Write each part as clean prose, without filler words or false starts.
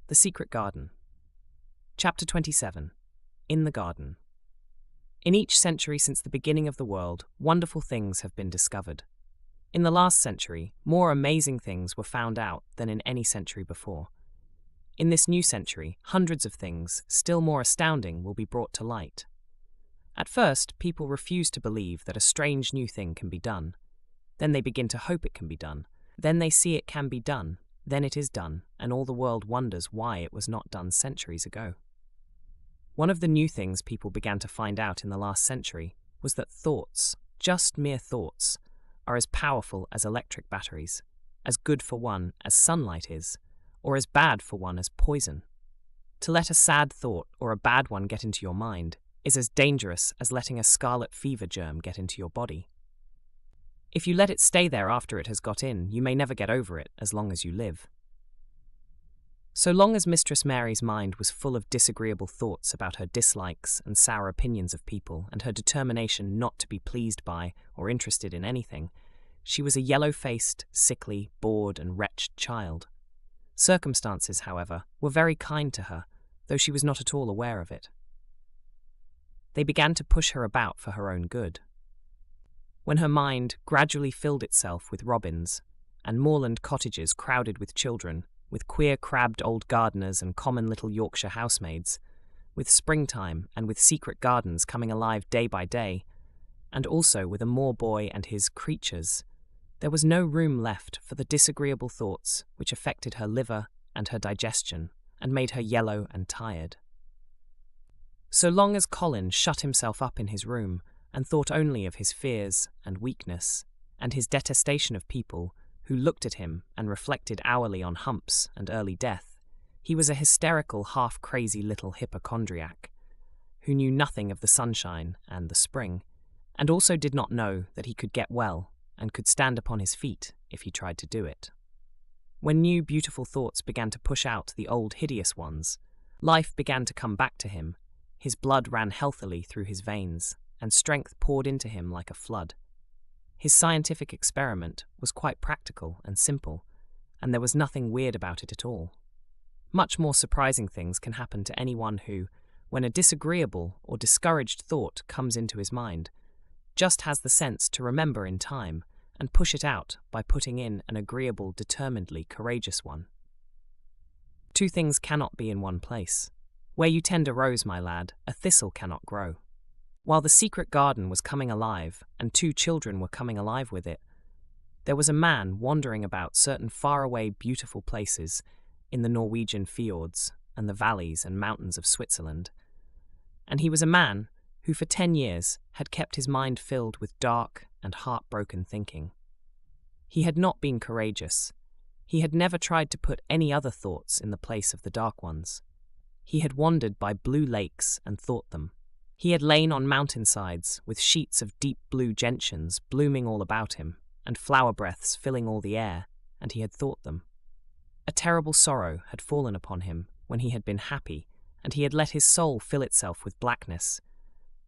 The Secret Garden. Chapter 27. In the Garden. In each century since the beginning of the world, wonderful things have been discovered. In the last century, more amazing things were found out than in any century before. In this new century, hundreds of things, still more astounding, will be brought to light. At first, people refuse to believe that a strange new thing can be done. Then they begin to hope it can be done. Then they see it can be done. Then it is done, and all the world wonders why it was not done centuries ago. One of the new things people began to find out in the last century was that thoughts, just mere thoughts, are as powerful as electric batteries, as good for one as sunlight is, or as bad for one as poison. To let a sad thought or a bad one get into your mind is as dangerous as letting a scarlet fever germ get into your body. If you let it stay there after it has got in, you may never get over it as long as you live. So long as Mistress Mary's mind was full of disagreeable thoughts about her dislikes and sour opinions of people and her determination not to be pleased by or interested in anything, she was a yellow-faced, sickly, bored and wretched child. Circumstances, however, were very kind to her, though she was not at all aware of it. They began to push her about for her own good. When her mind gradually filled itself with robins, and moorland cottages crowded with children, with queer crabbed old gardeners and common little Yorkshire housemaids, with springtime and with secret gardens coming alive day by day, and also with a moor boy and his creatures, there was no room left for the disagreeable thoughts which affected her liver and her digestion, and made her yellow and tired. So long as Colin shut himself up in his room and thought only of his fears and weakness, and his detestation of people who looked at him and reflected hourly on humps and early death, he was a hysterical, half-crazy little hypochondriac, who knew nothing of the sunshine and the spring, and also did not know that he could get well and could stand upon his feet if he tried to do it. When new beautiful thoughts began to push out the old hideous ones, life began to come back to him, his blood ran healthily through his veins, and strength poured into him like a flood. His scientific experiment was quite practical and simple, and there was nothing weird about it at all. Much more surprising things can happen to anyone who, when a disagreeable or discouraged thought comes into his mind, just has the sense to remember in time and push it out by putting in an agreeable, determinedly courageous one. Two things cannot be in one place. Where you tend a rose, my lad, a thistle cannot grow. While the secret garden was coming alive, and two children were coming alive with it, there was a man wandering about certain faraway beautiful places in the Norwegian fjords and the valleys and mountains of Switzerland. And he was a man who for 10 years had kept his mind filled with dark and heartbroken thinking. He had not been courageous. He had never tried to put any other thoughts in the place of the dark ones. He had wandered by blue lakes and thought them. He had lain on mountainsides with sheets of deep blue gentians blooming all about him, and flower breaths filling all the air, and he had thought them. A terrible sorrow had fallen upon him when he had been happy, and he had let his soul fill itself with blackness,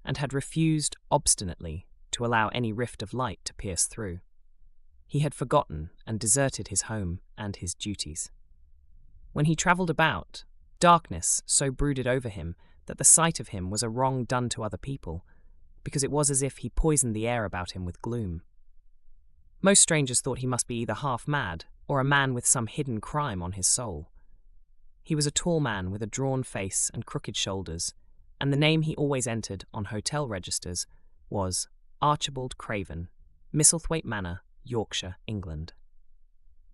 and had refused obstinately to allow any rift of light to pierce through. He had forgotten and deserted his home and his duties. When he travelled about, darkness so brooded over him that the sight of him was a wrong done to other people, because it was as if he poisoned the air about him with gloom. Most strangers thought he must be either half mad or a man with some hidden crime on his soul. He was a tall man with a drawn face and crooked shoulders, and the name he always entered on hotel registers was Archibald Craven, Misselthwaite Manor, Yorkshire, England.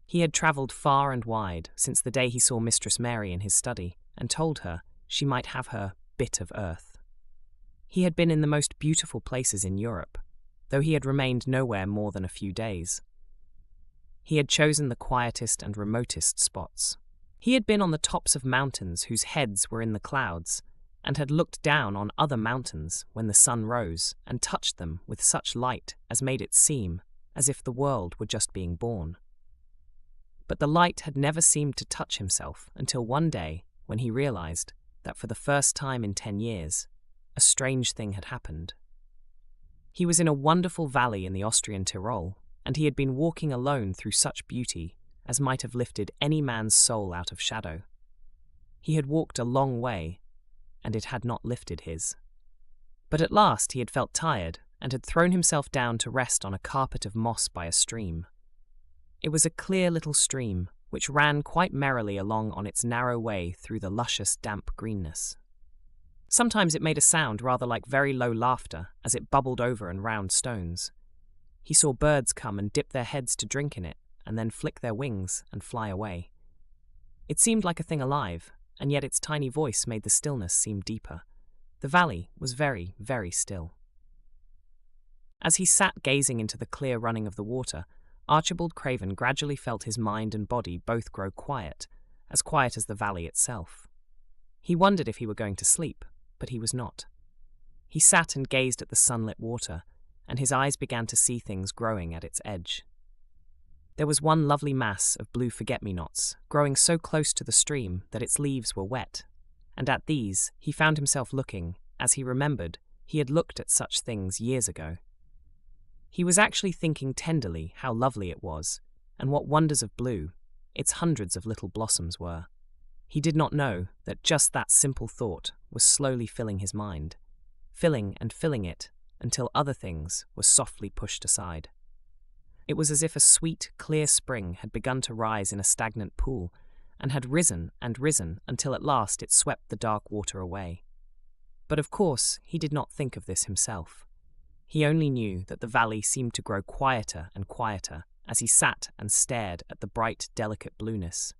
He had travelled far and wide since the day he saw Mistress Mary in his study and told her she might have her bit of earth. He had been in the most beautiful places in Europe, though he had remained nowhere more than a few days. He had chosen the quietest and remotest spots. He had been on the tops of mountains whose heads were in the clouds, and had looked down on other mountains when the sun rose and touched them with such light as made it seem as if the world were just being born. But the light had never seemed to touch himself until one day when he realized that for the first time in 10 years, a strange thing had happened. He was in a wonderful valley in the Austrian Tyrol, and he had been walking alone through such beauty as might have lifted any man's soul out of shadow. He had walked a long way, and it had not lifted his. But at last he had felt tired and had thrown himself down to rest on a carpet of moss by a stream. It was a clear little stream, which ran quite merrily along on its narrow way through the luscious, damp greenness. Sometimes it made a sound rather like very low laughter as it bubbled over and round stones. He saw birds come and dip their heads to drink in it, and then flick their wings and fly away. It seemed like a thing alive, and yet its tiny voice made the stillness seem deeper. The valley was very, very still. As he sat gazing into the clear running of the water, Archibald Craven gradually felt his mind and body both grow quiet as the valley itself. He wondered if he were going to sleep, but he was not. He sat and gazed at the sunlit water, and his eyes began to see things growing at its edge. There was one lovely mass of blue forget-me-nots, growing so close to the stream that its leaves were wet, and at these he found himself looking, as he remembered he had looked at such things years ago. He was actually thinking tenderly how lovely it was, and what wonders of blue its hundreds of little blossoms were. He did not know that just that simple thought was slowly filling his mind, filling and filling it until other things were softly pushed aside. It was as if a sweet, clear spring had begun to rise in a stagnant pool, and had risen and risen until at last it swept the dark water away. But of course he did not think of this himself. He only knew that the valley seemed to grow quieter and quieter as he sat and stared at the bright, delicate blueness.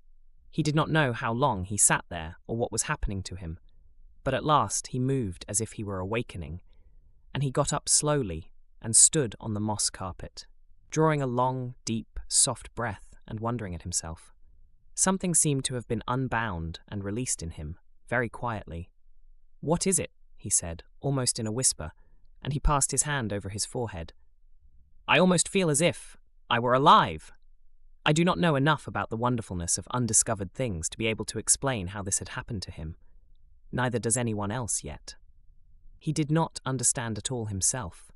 He did not know how long he sat there or what was happening to him, but at last he moved as if he were awakening, and he got up slowly and stood on the moss carpet, drawing a long, deep, soft breath and wondering at himself. Something seemed to have been unbound and released in him, very quietly. "What is it?" he said, almost in a whisper, and he passed his hand over his forehead. "I almost feel as if I were alive." I do not know enough about the wonderfulness of undiscovered things to be able to explain how this had happened to him. Neither does anyone else yet. He did not understand at all himself,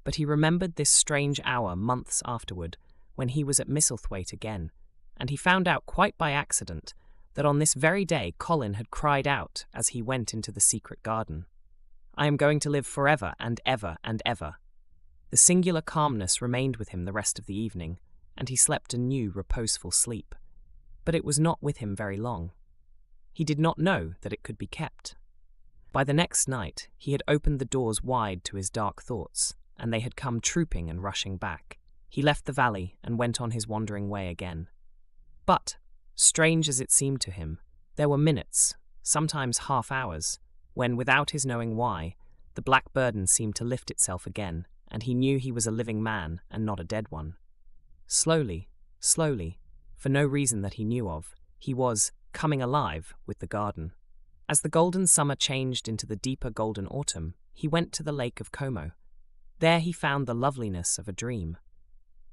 but he remembered this strange hour months afterward when he was at Misselthwaite again, and he found out quite by accident that on this very day Colin had cried out as he went into the secret garden, "I am going to live forever and ever and ever." The singular calmness remained with him the rest of the evening, and he slept a new, reposeful sleep. But it was not with him very long. He did not know that it could be kept. By the next night, he had opened the doors wide to his dark thoughts, and they had come trooping and rushing back. He left the valley and went on his wandering way again. But, strange as it seemed to him, there were minutes, sometimes half hours, when, without his knowing why, the black burden seemed to lift itself again, and he knew he was a living man and not a dead one. Slowly, slowly, for no reason that he knew of, he was coming alive with the garden. As the golden summer changed into the deeper golden autumn, he went to the Lake of Como. There he found the loveliness of a dream.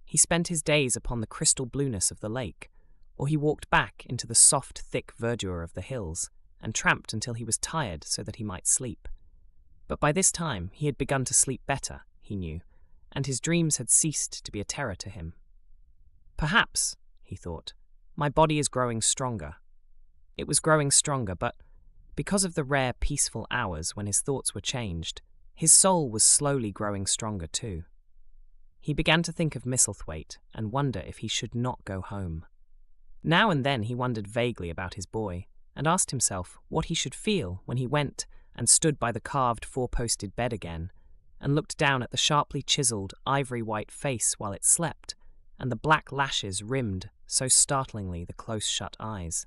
He spent his days upon the crystal blueness of the lake, or he walked back into the soft, thick verdure of the hills, and tramped until he was tired so that he might sleep. But by this time he had begun to sleep better, he knew, and his dreams had ceased to be a terror to him. Perhaps, he thought, my body is growing stronger. It was growing stronger, but because of the rare, peaceful hours when his thoughts were changed, his soul was slowly growing stronger too. He began to think of Misselthwaite and wonder if he should not go home. Now and then he wondered vaguely about his boy, and asked himself what he should feel when he went and stood by the carved four-posted bed again, and looked down at the sharply chiselled, ivory-white face while it slept, and the black lashes rimmed so startlingly the close-shut eyes.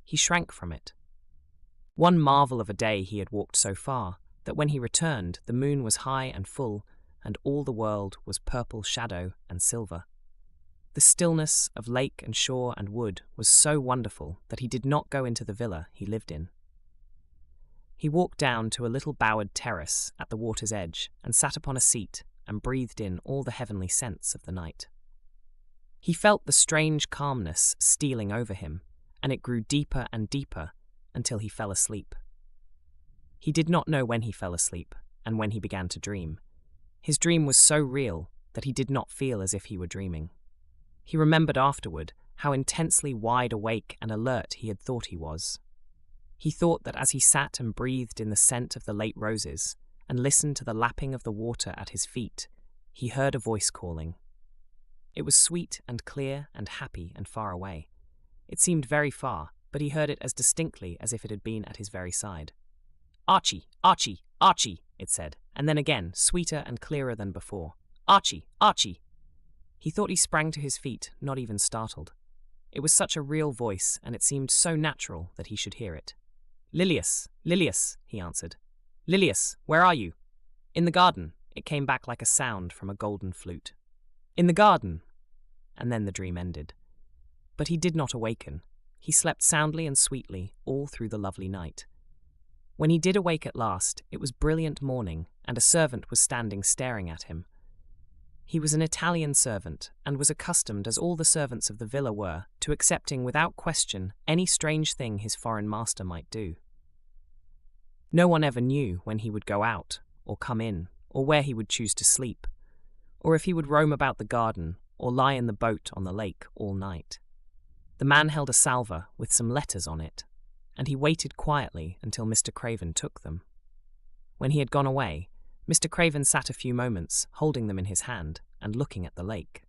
He shrank from it. One marvel of a day he had walked so far, that when he returned the moon was high and full, and all the world was purple shadow and silver. The stillness of lake and shore and wood was so wonderful that he did not go into the villa he lived in. He walked down to a little bowered terrace at the water's edge and sat upon a seat and breathed in all the heavenly scents of the night. He felt the strange calmness stealing over him, and it grew deeper and deeper until he fell asleep. He did not know when he fell asleep and when he began to dream. His dream was so real that he did not feel as if he were dreaming. He remembered afterward how intensely wide awake and alert he had thought he was. He thought that as he sat and breathed in the scent of the late roses and listened to the lapping of the water at his feet, he heard a voice calling. It was sweet and clear and happy and far away. It seemed very far, but he heard it as distinctly as if it had been at his very side. "Archie, Archie, Archie," it said, and then again, sweeter and clearer than before. "Archie, Archie." He thought he sprang to his feet, not even startled. It was such a real voice, and it seemed so natural that he should hear it. "Lilius, Lilius," he answered. "Lilius, where are you?" "In the garden," it came back like a sound from a golden flute. "In the garden." And then the dream ended. But he did not awaken. He slept soundly and sweetly all through the lovely night. When he did awake at last, it was brilliant morning, and a servant was standing staring at him. He was an Italian servant, and was accustomed, as all the servants of the villa were, to accepting without question any strange thing his foreign master might do. No one ever knew when he would go out, or come in, or where he would choose to sleep, or if he would roam about the garden, or lie in the boat on the lake all night. The man held a salver with some letters on it, and he waited quietly until Mr. Craven took them. When he had gone away, Mr. Craven sat a few moments, holding them in his hand and looking at the lake.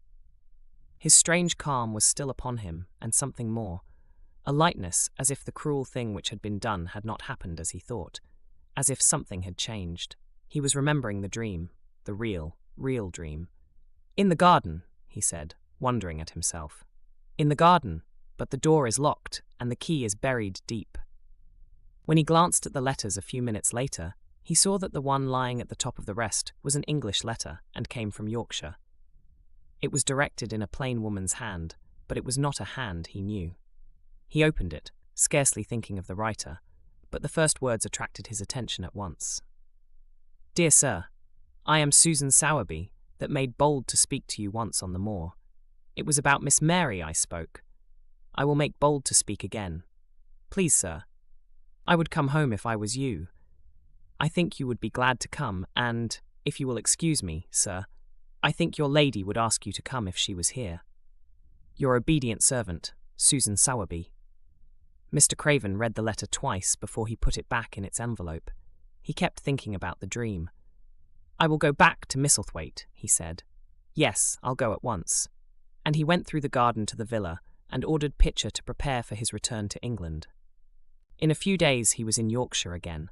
His strange calm was still upon him, and something more, a lightness as if the cruel thing which had been done had not happened as he thought, as if something had changed. He was remembering the dream, the real dream. "In the garden," he said, wondering at himself. "In the garden, but the door is locked and the key is buried deep." When he glanced at the letters a few minutes later, he saw that the one lying at the top of the rest was an English letter and came from Yorkshire. It was directed in a plain woman's hand, but it was not a hand he knew. He opened it, scarcely thinking of the writer, but the first words attracted his attention at once. "Dear Sir, I am Susan Sowerby, that made bold to speak to you once on the moor. It was about Miss Mary I spoke. I will make bold to speak again. Please, sir, I would come home if I was you. I think you would be glad to come, and, if you will excuse me, sir, I think your lady would ask you to come if she was here. Your obedient servant, Susan Sowerby." Mr. Craven read the letter twice before he put it back in its envelope. He kept thinking about the dream. "I will go back to Misselthwaite," he said. "Yes, I'll go at once." And he went through the garden to the villa and ordered Pitcher to prepare for his return to England. In a few days he was in Yorkshire again,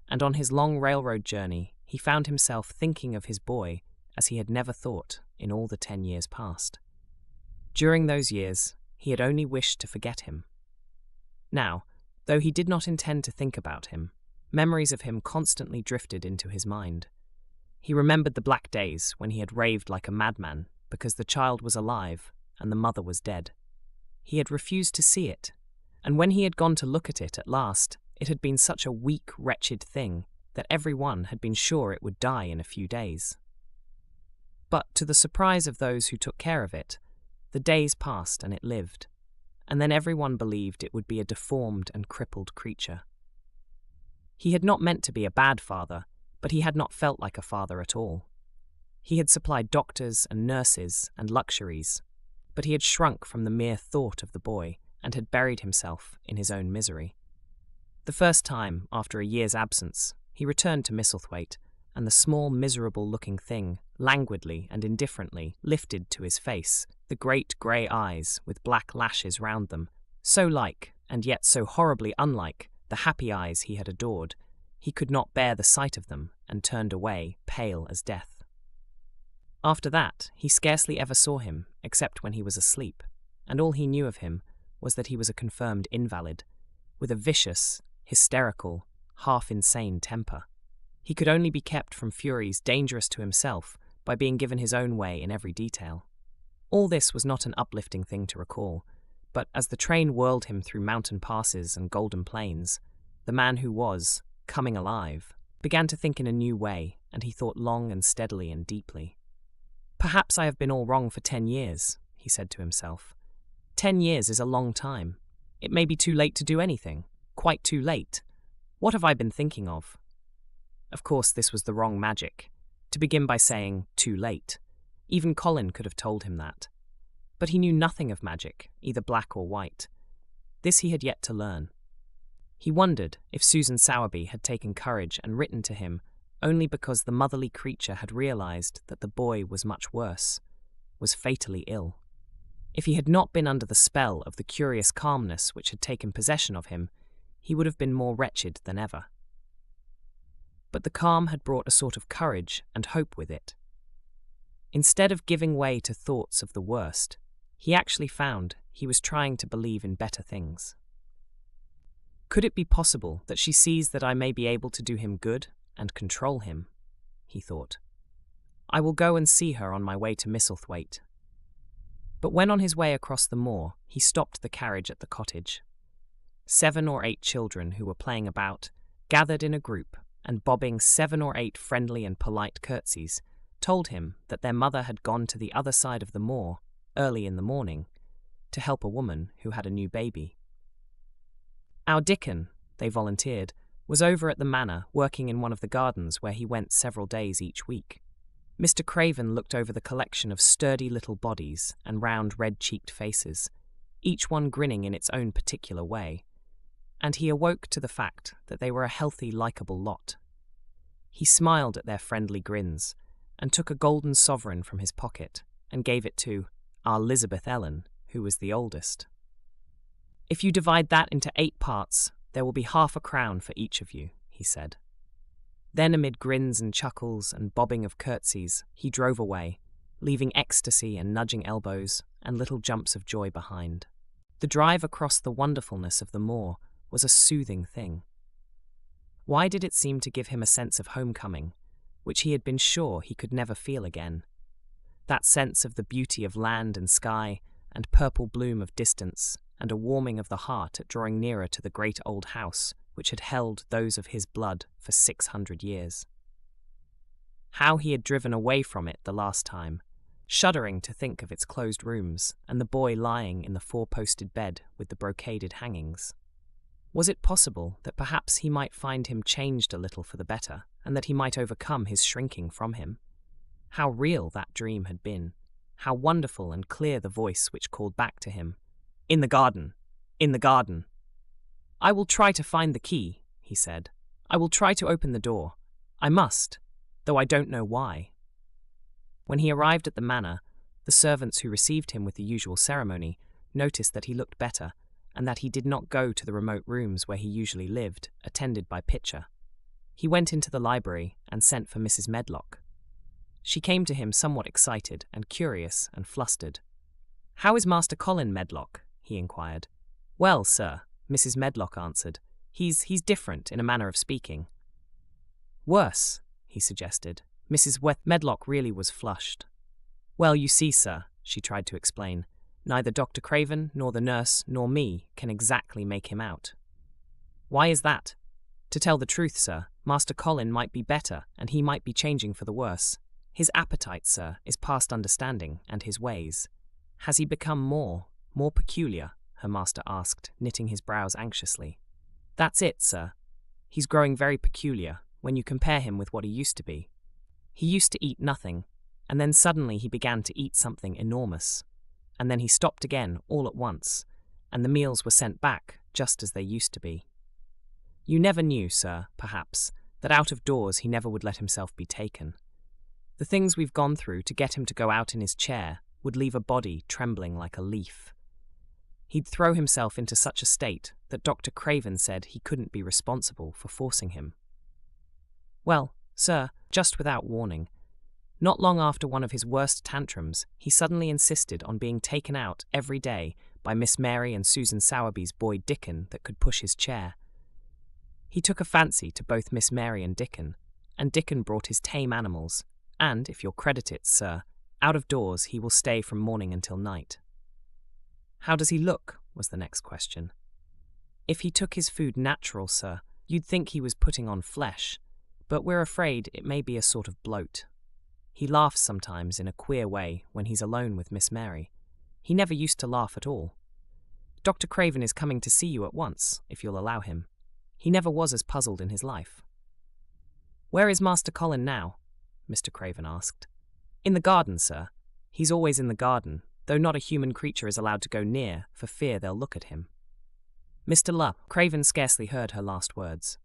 and on his long railroad journey he found himself thinking of his boy as he had never thought in all the 10 years past. During those years, he had only wished to forget him. Now, though he did not intend to think about him, memories of him constantly drifted into his mind. He remembered the black days when he had raved like a madman because the child was alive and the mother was dead. He had refused to see it, and when he had gone to look at it at last, it had been such a weak, wretched thing that every one had been sure it would die in a few days. But to the surprise of those who took care of it, the days passed and it lived, and then everyone believed it would be a deformed and crippled creature. He had not meant to be a bad father, but he had not felt like a father at all. He had supplied doctors and nurses and luxuries, but he had shrunk from the mere thought of the boy and had buried himself in his own misery. The first time, after a year's absence, he returned to Misselthwaite, and the small, miserable-looking thing, languidly and indifferently, lifted to his face the great grey eyes with black lashes round them, so like, and yet so horribly unlike, the happy eyes he had adored. He could not bear the sight of them, and turned away, pale as death. After that, he scarcely ever saw him, except when he was asleep, and all he knew of him was that he was a confirmed invalid, with a vicious, hysterical, half-insane temper. He could only be kept from furies dangerous to himself by being given his own way in every detail. All this was not an uplifting thing to recall, but as the train whirled him through mountain passes and golden plains, the man who was, coming alive, began to think in a new way, and he thought long and steadily and deeply. "Perhaps I have been all wrong for 10 years, he said to himself. 10 years is a long time. It may be too late to do anything. Quite too late. What have I been thinking of? Of course, this was the wrong magic, to begin by saying, too late. Even Colin could have told him that. But he knew nothing of magic, either black or white. This he had yet to learn. He wondered if Susan Sowerby had taken courage and written to him only because the motherly creature had realized that the boy was much worse, was fatally ill. If he had not been under the spell of the curious calmness which had taken possession of him, he would have been more wretched than ever. But the calm had brought a sort of courage and hope with it. Instead of giving way to thoughts of the worst, he actually found he was trying to believe in better things. Could it be possible that she sees that I may be able to do him good and control him? He thought. I will go and see her on my way to Misselthwaite. But when on his way across the moor, he stopped the carriage at the cottage. 7 or 8 children who were playing about, gathered in a group, and bobbing 7 or 8 friendly and polite curtsies, told him that their mother had gone to the other side of the moor, early in the morning, to help a woman who had a new baby. Our Dickon, they volunteered, was over at the manor working in one of the gardens where he went several days each week. Mr. Craven looked over the collection of sturdy little bodies and round red-cheeked faces, each one grinning in its own particular way, and he awoke to the fact that they were a healthy, likeable lot. He smiled at their friendly grins and took a golden sovereign from his pocket and gave it to our Elizabeth Ellen, who was the oldest. If you divide that into 8 parts, there will be half a crown for each of you, he said. Then amid grins and chuckles and bobbing of curtsies, he drove away, leaving ecstasy and nudging elbows and little jumps of joy behind. The drive across the wonderfulness of the moor was a soothing thing. Why did it seem to give him a sense of homecoming, which he had been sure he could never feel again? That sense of the beauty of land and sky and purple bloom of distance, and a warming of the heart at drawing nearer to the great old house which had held those of his blood for 600 years. How he had driven away from it the last time, shuddering to think of its closed rooms and the boy lying in the 4-posted bed with the brocaded hangings. Was it possible that perhaps he might find him changed a little for the better, and that he might overcome his shrinking from him? How real that dream had been! How wonderful and clear the voice which called back to him, "In the garden! In the garden!" "I will try to find the key," he said. "I will try to open the door. I must, though I don't know why." When he arrived at the manor, the servants who received him with the usual ceremony noticed that he looked better, and that he did not go to the remote rooms where he usually lived, attended by Pitcher. He went into the library and sent for Mrs. Medlock. She came to him somewhat excited and curious and flustered. "How is Master Colin, Medlock?" he inquired. "Well, sir," Mrs. Medlock answered, he's different in a manner of speaking." "Worse," he suggested. Mrs. Medlock really was flushed. "Well, you see, sir," she tried to explain, "neither Dr. Craven nor the nurse nor me can exactly make him out." "Why is that?" "To tell the truth, sir, Master Colin might be better and he might be changing for the worse. His appetite, sir, is past understanding, and his ways." "Has he become more peculiar?" her master asked, knitting his brows anxiously. "That's it, sir. He's growing very peculiar when you compare him with what he used to be. He used to eat nothing, and then suddenly he began to eat something enormous. And then he stopped again all at once, and the meals were sent back just as they used to be. You never knew, sir, perhaps, that out of doors he never would let himself be taken. The things we've gone through to get him to go out in his chair would leave a body trembling like a leaf. He'd throw himself into such a state that Dr. Craven said he couldn't be responsible for forcing him. Well, sir, just without warning, not long after one of his worst tantrums, he suddenly insisted on being taken out every day by Miss Mary and Susan Sowerby's boy Dickon that could push his chair. He took a fancy to both Miss Mary and Dickon brought his tame animals, and, if you'll credit it, sir, out of doors he will stay from morning until night. How does he look, was the next question. If he took his food natural, sir, you'd think he was putting on flesh, but we're afraid it may be a sort of bloat. He laughs sometimes in a queer way when he's alone with Miss Mary. He never used to laugh at all. Dr. Craven is coming to see you at once, if you'll allow him. He never was as puzzled in his life." "Where is Master Colin now?" Mr. Craven asked. "In the garden, sir. He's always in the garden, though not a human creature is allowed to go near for fear they'll look at him." Craven scarcely heard her last words.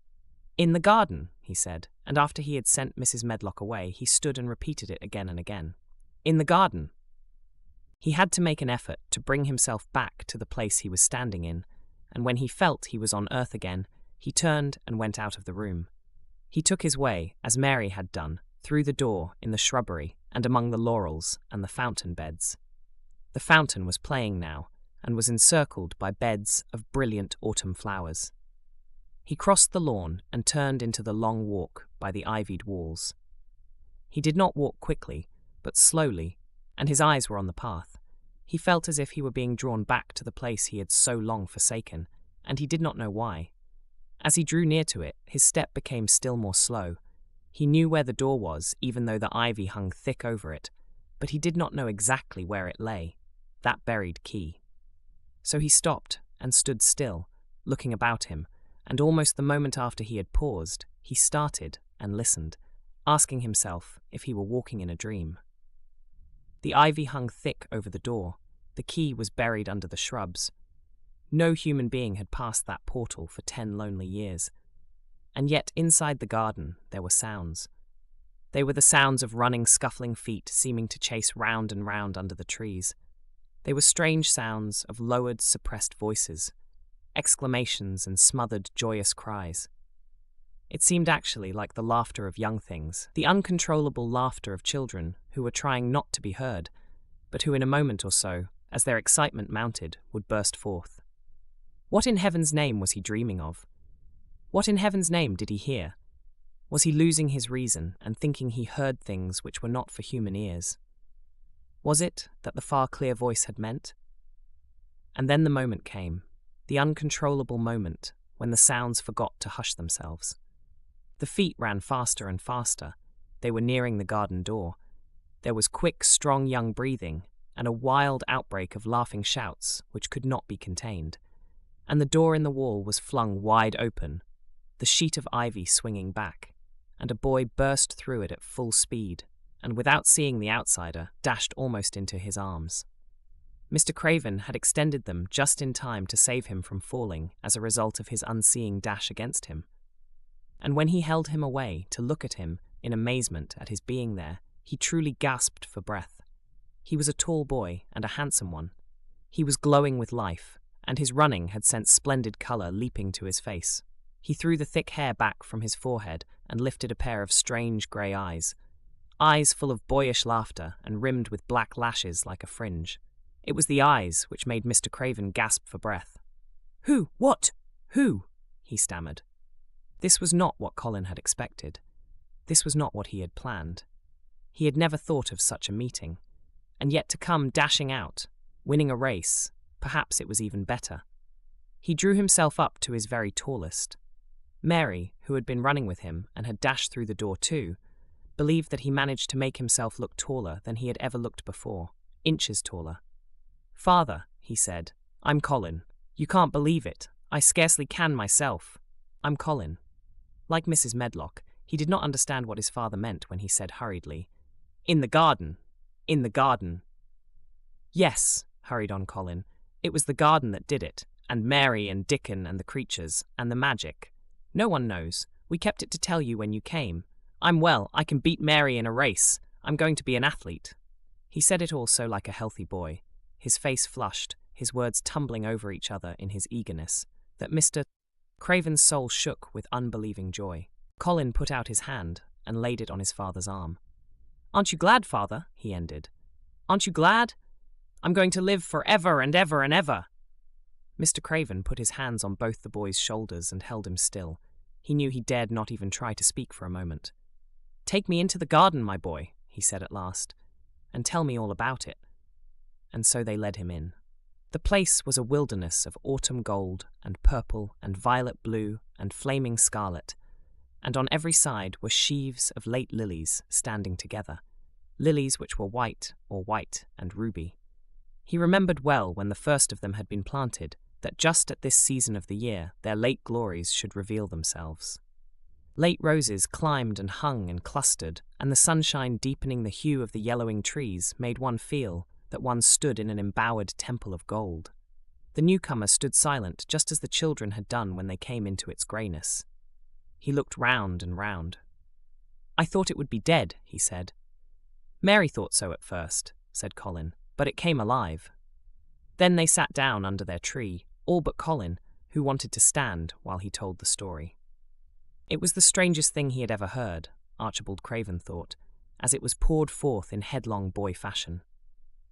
"In the garden," he said, and after he had sent Mrs. Medlock away, he stood and repeated it again and again. "In the garden." He had to make an effort to bring himself back to the place he was standing in, and when he felt he was on earth again, he turned and went out of the room. He took his way, as Mary had done, through the door in the shrubbery and among the laurels and the fountain beds. The fountain was playing now, and was encircled by beds of brilliant autumn flowers. He crossed the lawn and turned into the long walk by the ivied walls. He did not walk quickly, but slowly, and his eyes were on the path. He felt as if he were being drawn back to the place he had so long forsaken, and he did not know why. As he drew near to it, his step became still more slow. He knew where the door was, even though the ivy hung thick over it, but he did not know exactly where it lay, that buried key. So he stopped and stood still, looking about him, and almost the moment after he had paused, he started and listened, asking himself if he were walking in a dream. The ivy hung thick over the door. The key was buried under the shrubs. No human being had passed that portal for 10 lonely years. And yet inside the garden there were sounds. They were the sounds of running, scuffling feet seeming to chase round and round under the trees. They were strange sounds of lowered, suppressed voices, exclamations and smothered, joyous cries. It seemed actually like the laughter of young things, the uncontrollable laughter of children who were trying not to be heard, but who in a moment or so, as their excitement mounted, would burst forth. What in heaven's name was he dreaming of? What in heaven's name did he hear? Was he losing his reason and thinking he heard things which were not for human ears? Was it that the far clear voice had meant? And then the moment came, the uncontrollable moment when the sounds forgot to hush themselves. The feet ran faster and faster. They were nearing the garden door. There was quick, strong young breathing and a wild outbreak of laughing shouts which could not be contained. And the door in the wall was flung wide open, the sheet of ivy swinging back, and a boy burst through it at full speed, and without seeing the outsider, dashed almost into his arms. Mr. Craven had extended them just in time to save him from falling as a result of his unseeing dash against him. And when he held him away to look at him in amazement at his being there, he truly gasped for breath. He was a tall boy and a handsome one. He was glowing with life, and his running had sent splendid colour leaping to his face. He threw the thick hair back from his forehead and lifted a pair of strange grey eyes full of boyish laughter and rimmed with black lashes like a fringe. It was the eyes which made Mr. Craven gasp for breath. "Who? What? Who?" he stammered. This was not what Colin had expected. This was not what he had planned. He had never thought of such a meeting, and yet to come dashing out, winning a race, perhaps it was even better. He drew himself up to his very tallest. Mary, who had been running with him and had dashed through the door too, believed that he managed to make himself look taller than he had ever looked before, inches taller. "Father," he said, "I'm Colin. You can't believe it. I scarcely can myself. I'm Colin." Like Mrs. Medlock, he did not understand what his father meant when he said hurriedly, "In the garden. In the garden." "Yes," hurried on Colin, "it was the garden that did it, and Mary and Dickon and the creatures, and the magic. No one knows. We kept it to tell you when you came. I'm well, I can beat Mary in a race. I'm going to be an athlete." He said it all so like a healthy boy, his face flushed, his words tumbling over each other in his eagerness, that Mr. Craven's soul shook with unbelieving joy. Colin put out his hand and laid it on his father's arm. "Aren't you glad, father?" he ended. "Aren't you glad? I'm going to live for ever and ever and ever." Mr. Craven put his hands on both the boy's shoulders and held him still. He knew he dared not even try to speak for a moment. "Take me into the garden, my boy," he said at last, "and tell me all about it." And so they led him in. The place was a wilderness of autumn gold and purple and violet blue and flaming scarlet, and on every side were sheaves of late lilies standing together, lilies which were white and ruby. He remembered well when the first of them had been planted that just at this season of the year their late glories should reveal themselves. Late roses climbed and hung and clustered, and the sunshine deepening the hue of the yellowing trees made one feel that one stood in an embowered temple of gold. The newcomer stood silent just as the children had done when they came into its greyness. He looked round and round. "I thought it would be dead," he said. "Mary thought so at first," said Colin, "but it came alive." Then they sat down under their tree, all but Colin, who wanted to stand while he told the story. It was the strangest thing he had ever heard, Archibald Craven thought, as it was poured forth in headlong boy fashion.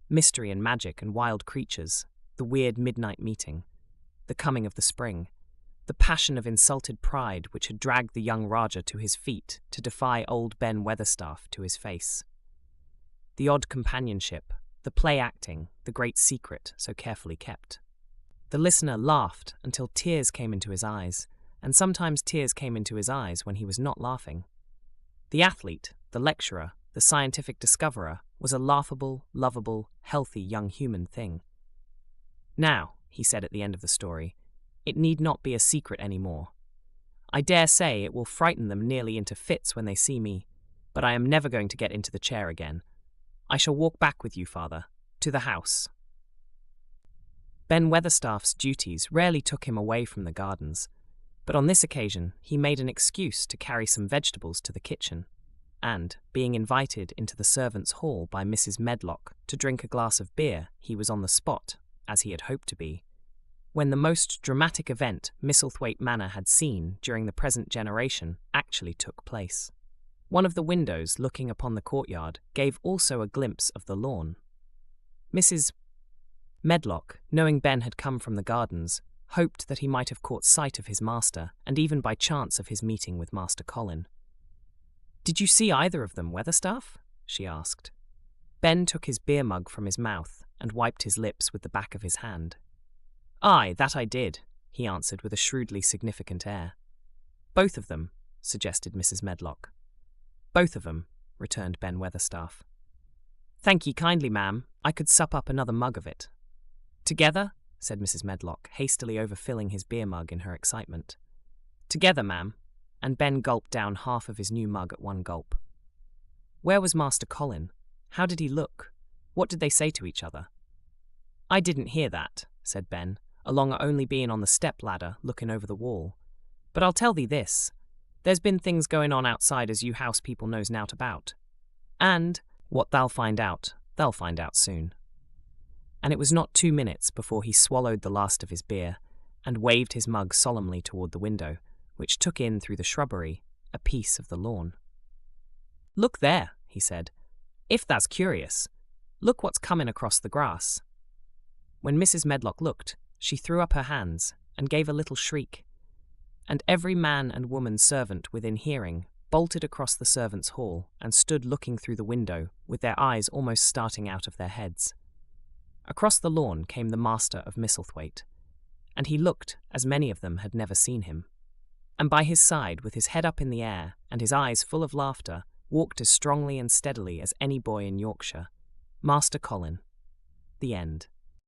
Mystery and magic and wild creatures, the weird midnight meeting, the coming of the spring, the passion of insulted pride which had dragged the young Rajah to his feet to defy old Ben Weatherstaff to his face. The odd companionship, the play-acting, the great secret so carefully kept. The listener laughed until tears came into his eyes, and sometimes tears came into his eyes when he was not laughing. The athlete, the lecturer, the scientific discoverer was a laughable, lovable, healthy young human thing. "Now," he said at the end of the story, "it need not be a secret any more. I dare say it will frighten them nearly into fits when they see me, but I am never going to get into the chair again. I shall walk back with you, Father, to the house." Ben Weatherstaff's duties rarely took him away from the gardens, but on this occasion he made an excuse to carry some vegetables to the kitchen, and, being invited into the servants' hall by Mrs. Medlock to drink a glass of beer, he was on the spot, as he had hoped to be, when the most dramatic event Misselthwaite Manor had seen during the present generation actually took place. One of the windows looking upon the courtyard gave also a glimpse of the lawn. Mrs. Medlock, knowing Ben had come from the gardens, hoped that he might have caught sight of his master, and even by chance of his meeting with Master Colin. "Did you see either of them, Weatherstaff?" she asked. Ben took his beer mug from his mouth and wiped his lips with the back of his hand. "Aye, that I did," he answered with a shrewdly significant air. "Both of them," suggested Mrs. Medlock. "Both of 'em," returned Ben Weatherstaff. "Thank ye kindly, ma'am. I could sup up another mug of it." "Together?" said Mrs. Medlock, hastily overfilling his beer mug in her excitement. "Together, ma'am," and Ben gulped down half of his new mug at one gulp. "Where was Master Colin? How did he look? What did they say to each other?" "I didn't hear that," said Ben, along only being on the step-ladder looking over the wall. "But I'll tell thee this. There's been things going on outside as you house people knows nowt about. And what they'll find out soon." And it was not 2 minutes before he swallowed the last of his beer and waved his mug solemnly toward the window, which took in through the shrubbery a piece of the lawn. "Look there," he said. "If that's curious, look what's coming across the grass." When Mrs. Medlock looked, she threw up her hands and gave a little shriek, and every man and woman servant within hearing bolted across the servants' hall and stood looking through the window with their eyes almost starting out of their heads. Across the lawn came the master of Misselthwaite, and he looked as many of them had never seen him. And by his side, with his head up in the air and his eyes full of laughter, walked as strongly and steadily as any boy in Yorkshire, Master Colin. The end.